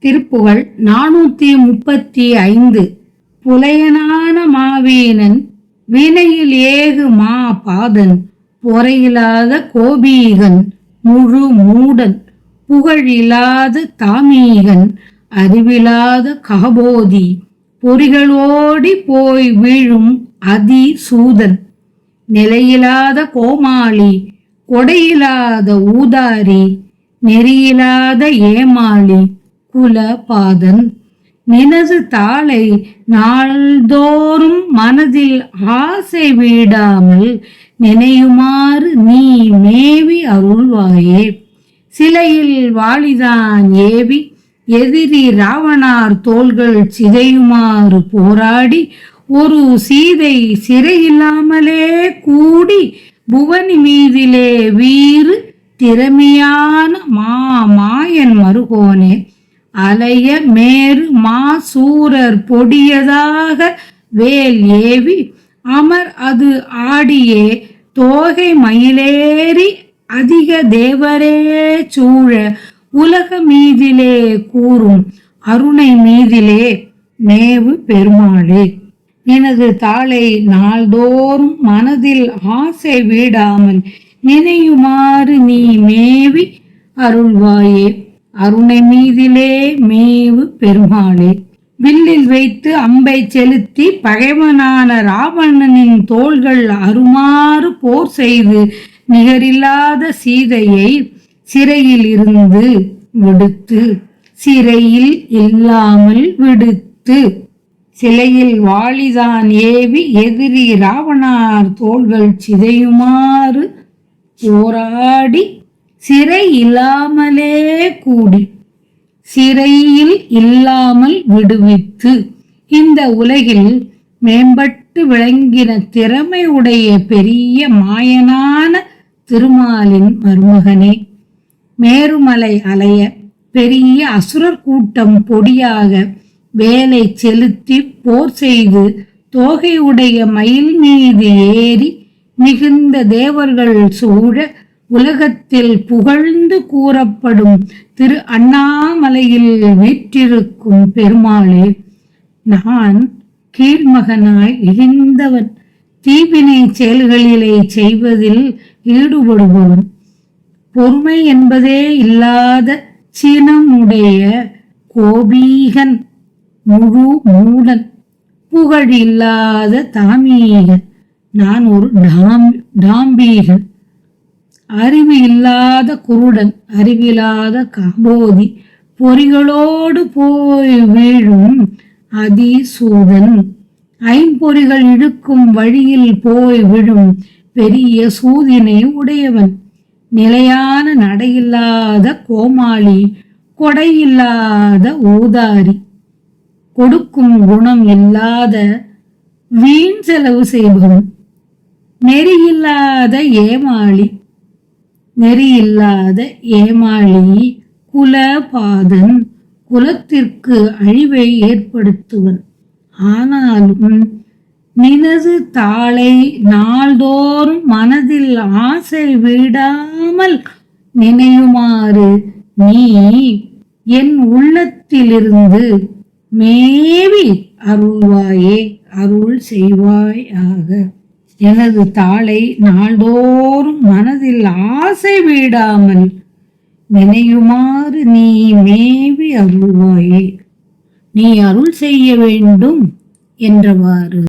திருப்புகழ் 435. புலையனான மாவீனன் வினையில் ஏகு மா பாதன் பொறையிலாத கோபீகன் முழு மூடன் புகழிலாத தாமீகன் அறிவிலாத காபோதி பொறிகளோடி போய் வீழும் அதி சூதன் நிலையிலாத கோமாளி கொடையிலாத ஊதாரி நெறியிலாத ஏமாளி குல பாதன் நினது தாளை நாள்தோறும் மனதில் ஆசை வீடாமல் நினையுமாறு நீ மேவி அருள்வாயே. சிலையில் வாளிதான் ஏவி எதிரி ராவணார் தோள்கள் சிதையுமாறு போராடி ஒரு சீதை சிறையில்லாமலே கூடி புவனி மீதிலே வீறு திறமையான மாயன் மருகோனே அலைய மேரு மாசூரர் பொடியதாக வேல் ஏவி அமர் அது ஆடியே தோகை மயிலேறி அதிக தேவரே சூழ உலக மீதிலே கூறும் அருணை மீதிலே மேவு பெருமாளே. எனது தாளை நாள்தோறும் மனதில் ஆசை வீடாமல் நினையுமாறு நீ மேவி அருள்வாயே. அருணை மீதிலே மேவு பெருமாளே. வில்லில் வைத்து அம்பை செலுத்தி பகைவனான ராவணனின் தோள்கள் அருமாறு போர் செய்து நிகரில்லாத சீதையை சிறையில் இருந்து விடுத்து சிறையில் இல்லாமல் விடுத்து சிலையில் வாளிதான் ஏவி எதிரி ராவணார் தோள்கள் சிதையுமாறு போராடி சிறை இல்லாமலே கூடி சிறையில் இல்லாமல் விடுவித்து இந்த உலகில் மேம்பட்டு விளங்கின திறமை உடைய பெரிய மாயனான திருமாலின் மருமகனே. மேருமலை அலைய பெரிய அசுரர் கூட்டம் பொடியாக வேலை செலுத்தி போர் செய்து தோகையுடைய மயில் மீது ஏறி மிகுந்த தேவர்கள் சூழ உலகத்தில் புகழ்ந்து கூறப்படும் திரு அண்ணாமலையில் வீற்றிருக்கும் பெருமாளே. நான் கீழ்மகனாய் இழிந்தவன், தீவினை செயல்களிலே செய்வதில் ஈடுபடுபவன், பொறுமை என்பதே இல்லாத சீனமுடைய கோபீகன் முழு மூடன் புகழ் இல்லாத தாமீகன். நான் ஒரு டாம்பீகன், அறிவு இல்லாத குருடன், அறிவில்லாத காம்போதி பொறிகளோடு போய் வீழும் அதிசூதன், ஐம்பொறிகள் இழுக்கும் வழியில் போய் விழும் பெரிய சூதினை உடையவன், நிலையான நடையில்லாத கோமாளி கொடையில்லாத ஊதாரி, கொடுக்கும் குணம் இல்லாத வீண் செலவு செய்பவன், நெறியில்லாத ஏமாளி குலபாதன், குலத்திற்கு அழிவை ஏற்படுத்துவன். ஆனாலும் நினது தாளை நாள்தோறும் மனதில் ஆசை விடாமல் நினையுமாறு நீ என் உள்ளத்திலிருந்து மேவி அருள்வாயே, அருள் செய்வாயாக. எனது தாளை நாள்தோறும் மனதில் ஆசை விடாமல் நினையுமாறு நீ மேவி அருள்வாயே. நீ அருள் செய்ய வேண்டும் என்றவாறு